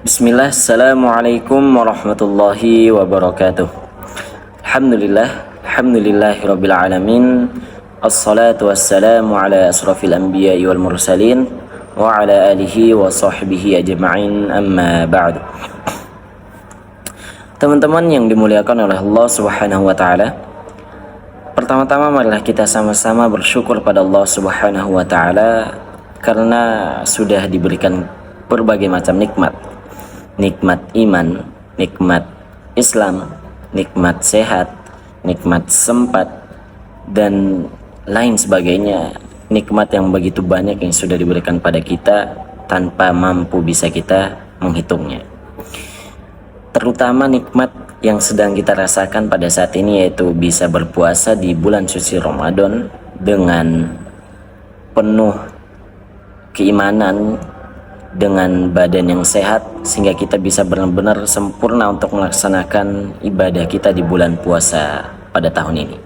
Bismillah, Assalamualaikum warahmatullahi wabarakatuh. Alhamdulillahirabbil alamin. Assalatu wassalamu ala asrafil anbiya'i wal mursalin wa ala alihi wa sahbihi ajma'in, amma ba'du. Teman-teman yang dimuliakan oleh Allah Subhanahu wa taala, pertama-tama marilah kita sama-sama bersyukur pada Allah Subhanahu wa taala karena sudah diberikan berbagai macam nikmat. Nikmat iman, nikmat Islam, nikmat sehat, nikmat sempat, dan lain sebagainya. Nikmat yang begitu banyak yang sudah diberikan pada kita tanpa mampu bisa kita menghitungnya. Terutama nikmat yang sedang kita rasakan pada saat ini, yaitu bisa berpuasa di bulan suci Ramadan dengan penuh keimanan, dengan badan yang sehat, sehingga kita bisa benar-benar sempurna untuk melaksanakan ibadah kita di bulan puasa pada tahun ini.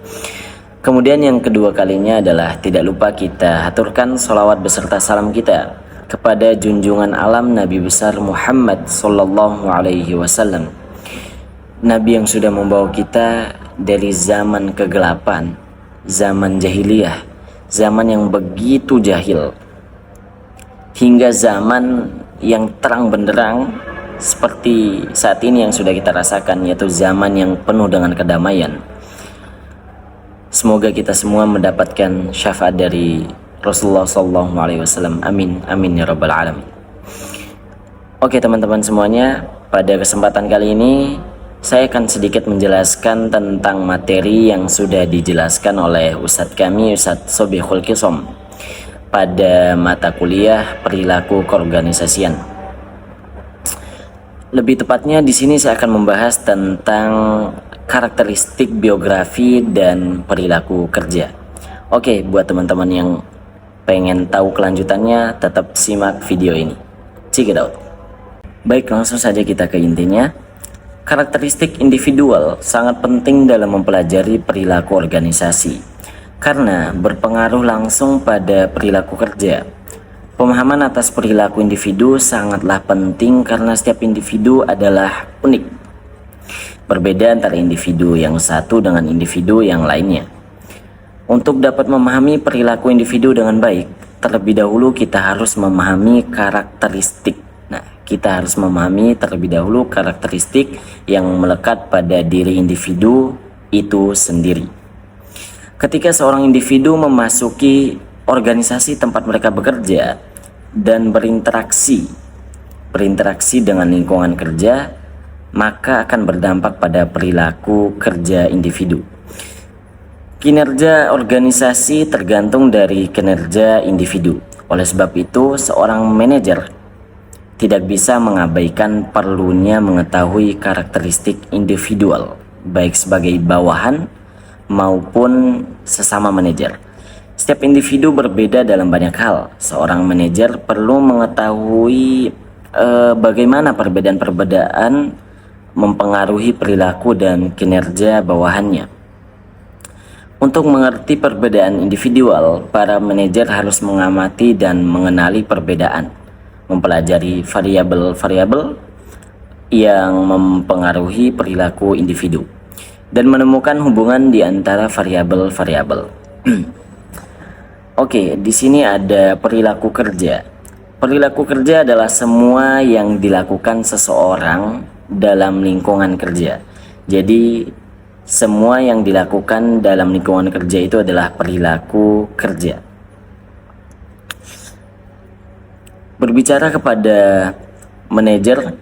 Kemudian yang kedua kalinya adalah tidak lupa kita haturkan sholawat beserta salam kita kepada junjungan alam Nabi besar Muhammad Sallallahu Alaihi Wasallam, Nabi yang sudah membawa kita dari zaman kegelapan, zaman jahiliyah, zaman yang begitu jahil, hingga zaman yang terang benderang seperti saat ini yang sudah kita rasakan, yaitu zaman yang penuh dengan kedamaian. Semoga kita semua mendapatkan syafaat dari Rasulullah SAW. Amin, amin ya rabbal alamin. Oke teman-teman semuanya, pada kesempatan kali ini saya akan sedikit menjelaskan tentang materi yang sudah dijelaskan oleh Ustadz kami, Ustadz Sobihul Kisom, pada mata kuliah perilaku keorganisasian. Lebih tepatnya di sini saya akan membahas tentang karakteristik biografi dan perilaku kerja. Oke, buat teman-teman yang pengen tahu kelanjutannya, tetap simak video ini. Check it out. Baik, langsung saja kita ke intinya. Karakteristik individual sangat penting dalam mempelajari perilaku organisasi, karena berpengaruh langsung pada perilaku kerja. Pemahaman atas perilaku individu sangatlah penting karena setiap individu adalah unik, berbeda antara individu yang satu dengan individu yang lainnya. Untuk dapat memahami perilaku individu dengan baik, terlebih dahulu kita harus memahami karakteristik. Kita harus memahami terlebih dahulu karakteristik yang melekat pada diri individu itu sendiri. Ketika seorang individu memasuki organisasi tempat mereka bekerja dan berinteraksi dengan lingkungan kerja, maka akan berdampak pada perilaku kerja individu. Kinerja organisasi tergantung dari kinerja individu. Oleh sebab itu, seorang manajer tidak bisa mengabaikan perlunya mengetahui karakteristik individual, baik sebagai bawahan maupun sesama manajer. Setiap individu berbeda dalam banyak hal. Seorang manajer perlu mengetahui bagaimana perbedaan-perbedaan mempengaruhi perilaku dan kinerja bawahannya. Untuk mengerti perbedaan individual, para manajer harus mengamati dan mengenali perbedaan, mempelajari variabel-variabel yang mempengaruhi perilaku individu, dan menemukan hubungan di antara variabel-variabel. Oke, di sini ada perilaku kerja. Perilaku kerja adalah semua yang dilakukan seseorang dalam lingkungan kerja. Jadi, semua yang dilakukan dalam lingkungan kerja itu adalah perilaku kerja. Berbicara kepada manajer,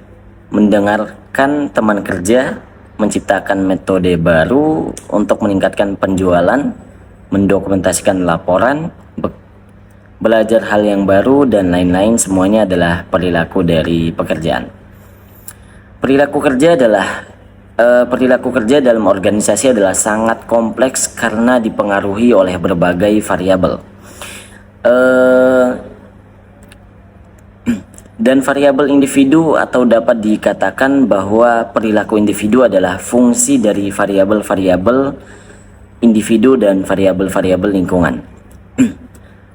mendengarkan teman kerja, menciptakan metode baru untuk meningkatkan penjualan, mendokumentasikan laporan, belajar hal yang baru, dan lain-lain, semuanya adalah perilaku dari pekerjaan. Perilaku kerja dalam organisasi adalah sangat kompleks karena dipengaruhi oleh berbagai variabel. Dan variabel individu, atau dapat dikatakan bahwa perilaku individu adalah fungsi dari variabel-variabel individu dan variabel-variabel lingkungan.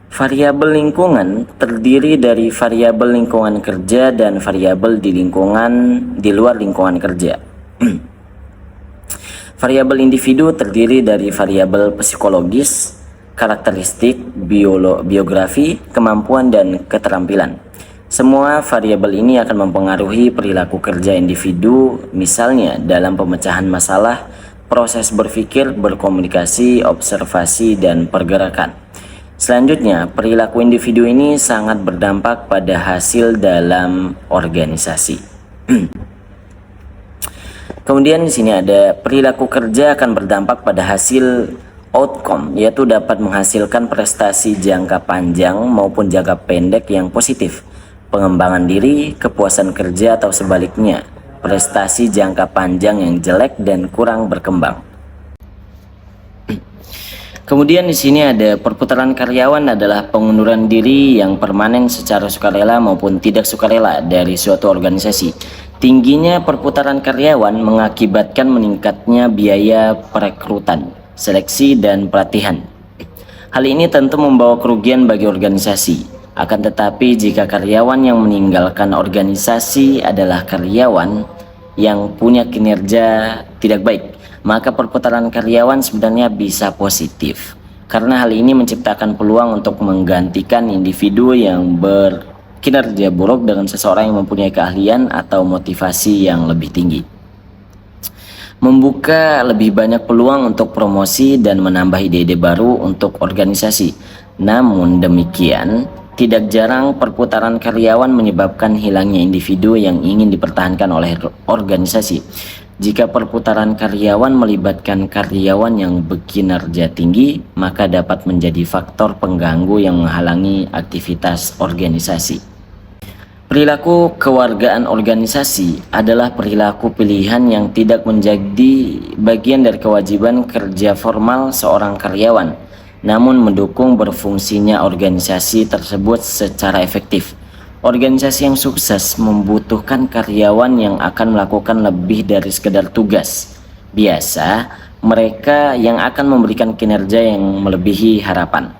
Variabel lingkungan terdiri dari variabel lingkungan kerja dan variabel di luar lingkungan kerja. Variabel individu terdiri dari variabel psikologis, karakteristik, biografi, kemampuan, dan keterampilan. Semua variabel ini akan mempengaruhi perilaku kerja individu, misalnya dalam pemecahan masalah, proses berpikir, berkomunikasi, observasi, dan pergerakan. Selanjutnya, perilaku individu ini sangat berdampak pada hasil dalam organisasi. Kemudian di sini ada perilaku kerja akan berdampak pada hasil outcome, yaitu dapat menghasilkan prestasi jangka panjang maupun jangka pendek yang positif, pengembangan diri, kepuasan kerja, atau sebaliknya, prestasi jangka panjang yang jelek dan kurang berkembang. Kemudian di sini ada perputaran karyawan adalah pengunduran diri yang permanen secara sukarela maupun tidak sukarela dari suatu organisasi. Tingginya perputaran karyawan mengakibatkan meningkatnya biaya perekrutan, seleksi, dan pelatihan. Hal ini tentu membawa kerugian bagi organisasi. Akan tetapi jika karyawan yang meninggalkan organisasi adalah karyawan yang punya kinerja tidak baik, maka perputaran karyawan sebenarnya bisa positif, karena hal ini menciptakan peluang untuk menggantikan individu yang berkinerja buruk dengan seseorang yang mempunyai keahlian atau motivasi yang lebih tinggi, membuka lebih banyak peluang untuk promosi dan menambah ide-ide baru untuk organisasi. Namun demikian, tidak jarang perputaran karyawan menyebabkan hilangnya individu yang ingin dipertahankan oleh organisasi. Jika perputaran karyawan melibatkan karyawan yang berkinerja tinggi, maka dapat menjadi faktor pengganggu yang menghalangi aktivitas organisasi. Perilaku kewargaan organisasi adalah perilaku pilihan yang tidak menjadi bagian dari kewajiban kerja formal seorang karyawan, namun mendukung berfungsinya organisasi tersebut secara efektif. Organisasi yang sukses membutuhkan karyawan yang akan melakukan lebih dari sekedar tugas. Biasa, mereka yang akan memberikan kinerja yang melebihi harapan.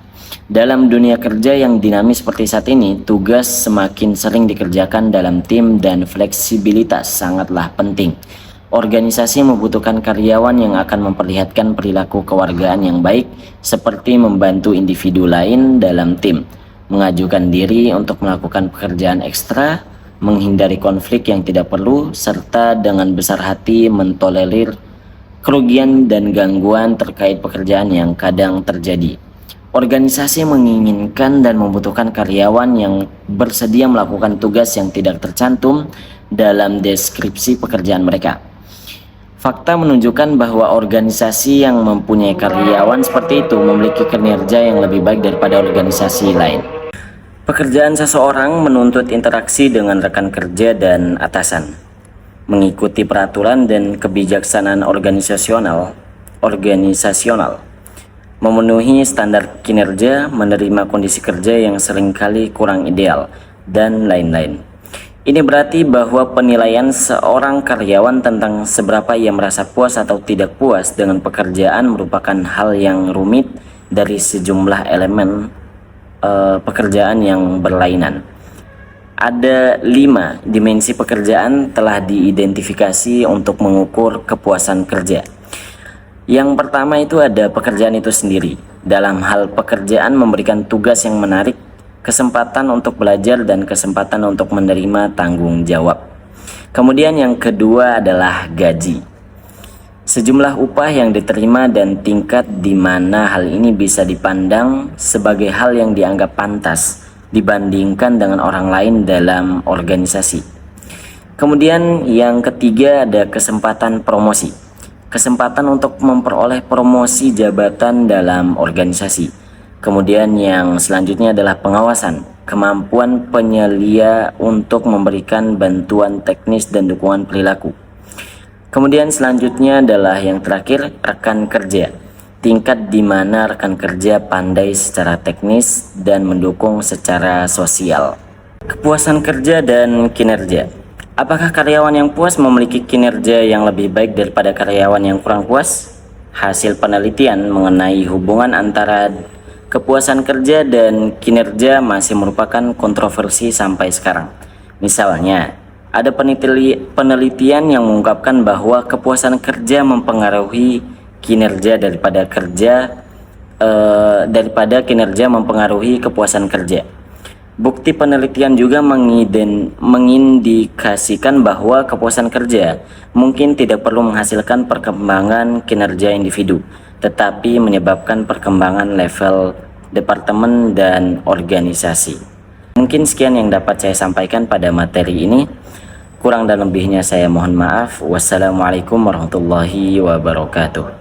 Dalam dunia kerja yang dinamis seperti saat ini, tugas semakin sering dikerjakan dalam tim dan fleksibilitas sangatlah penting. Organisasi membutuhkan karyawan yang akan memperlihatkan perilaku kewargaan yang baik, seperti membantu individu lain dalam tim, mengajukan diri untuk melakukan pekerjaan ekstra, menghindari konflik yang tidak perlu, serta dengan besar hati mentolerir kerugian dan gangguan terkait pekerjaan yang kadang terjadi. Organisasi menginginkan dan membutuhkan karyawan yang bersedia melakukan tugas yang tidak tercantum dalam deskripsi pekerjaan mereka. Fakta menunjukkan bahwa organisasi yang mempunyai karyawan seperti itu memiliki kinerja yang lebih baik daripada organisasi lain. Pekerjaan seseorang menuntut interaksi dengan rekan kerja dan atasan, mengikuti peraturan dan kebijaksanaan organisasional, memenuhi standar kinerja, menerima kondisi kerja yang seringkali kurang ideal, dan lain-lain. Ini berarti bahwa penilaian seorang karyawan tentang seberapa ia merasa puas atau tidak puas dengan pekerjaan merupakan hal yang rumit dari sejumlah elemen pekerjaan yang berlainan. Ada 5 dimensi pekerjaan telah diidentifikasi untuk mengukur kepuasan kerja. Yang pertama itu ada pekerjaan itu sendiri. Dalam hal pekerjaan memberikan tugas yang menarik, kesempatan untuk belajar, dan kesempatan untuk menerima tanggung jawab. Kemudian yang kedua adalah gaji. Sejumlah upah yang diterima dan tingkat di mana hal ini bisa dipandang sebagai hal yang dianggap pantas dibandingkan dengan orang lain dalam organisasi. Kemudian yang ketiga ada kesempatan promosi. Kesempatan untuk memperoleh promosi jabatan dalam organisasi. Kemudian yang selanjutnya adalah pengawasan, kemampuan penyelia untuk memberikan bantuan teknis dan dukungan perilaku. Kemudian selanjutnya adalah yang terakhir, rekan kerja. Tingkat di mana rekan kerja pandai secara teknis dan mendukung secara sosial. Kepuasan kerja dan kinerja. Apakah karyawan yang puas memiliki kinerja yang lebih baik daripada karyawan yang kurang puas? Hasil penelitian mengenai hubungan antara Kepuasan kerja dan kinerja masih merupakan kontroversi sampai sekarang. Misalnya, ada penelitian yang mengungkapkan bahwa kepuasan kerja mempengaruhi kinerja daripada kinerja mempengaruhi kepuasan kerja. Bukti penelitian juga mengindikasikan bahwa kepuasan kerja mungkin tidak perlu menghasilkan perkembangan kinerja individu, tetapi menyebabkan perkembangan level departemen dan organisasi. Mungkin sekian yang dapat saya sampaikan pada materi ini. Kurang dan lebihnya saya mohon maaf. Wassalamualaikum warahmatullahi wabarakatuh.